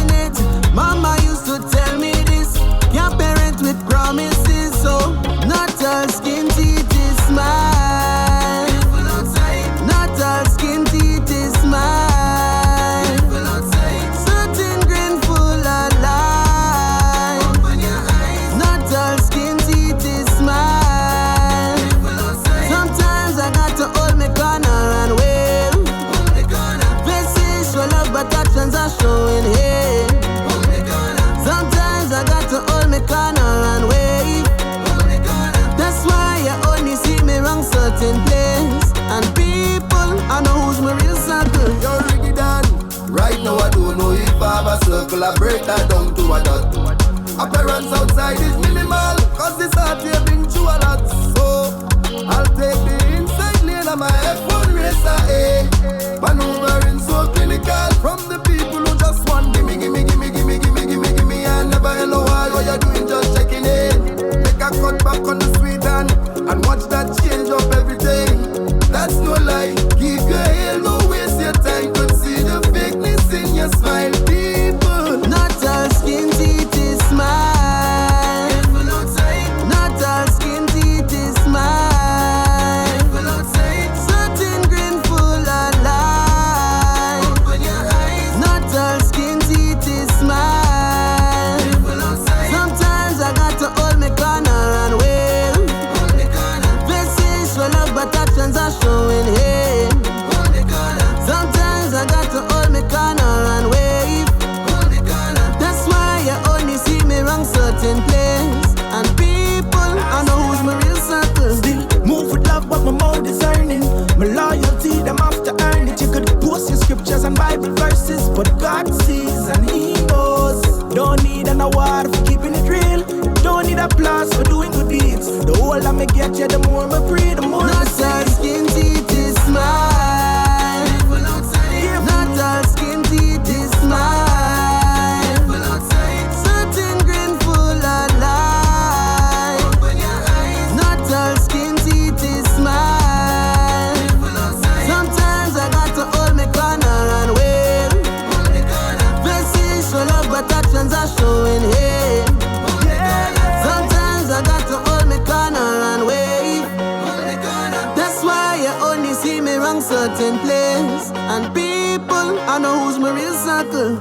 loving it. Mama used to tell me this, can't parent with promises. So not all skin teeth is smile. Not all skin teeth is smile. Certain grin full of life. Not all skin teeth is smile. Sometimes I got to hold me corner and wave. Faces show love but actions are showing hate. Sometimes I got to hold me corner and wave. That's why you only see me wrong certain place. And people, I know who's my real circle. You're Riggy done. Right now I don't know if I have a circle. I break that down to a dot. Appearance outside is minimal, cause this heart here been through a lot. So I'll take the inside lane of my F1 racer, eh. Maneuvering so clinical. From the people who just want gimme, gimme, gimme, gimme, gimme, gimme, gimme. I never know what you're doing, just checking in. Make a cut back on the sweet and watch that change up everything. That's no lie, keep your head low, waste your time. Could see the fakeness in your smile, people. Not all skin teeth is smile. Not all skin teeth is smile. Certain grin full of life. Not all skin teeth is smile. Sometimes I got to hold me corner and wave. Faces show love but actions are showing hate. Sometimes I got to hold me corner and wave. That's why you only see me wrong certain place. And people, I know who's my real circle. Still move with love, but my mouth is earning. My loyalty, them after earn it. You could post your scriptures and Bible verses, but God sees and He knows. Don't need an award for keeping it real. Don't need applause for doing good deeds. The older me get you, the more me pray, the more Not all skin teeth is smile. Not all skin teeth is smile. Certain grin full of life. Not all skin teeth is smile. Sometimes I got to hold me corner and wave. Faces show love but actions are showing hate. Sometimes I got to hold me corner and wave. That's why you only see me wrong certain place. And people, I know who's my real circle.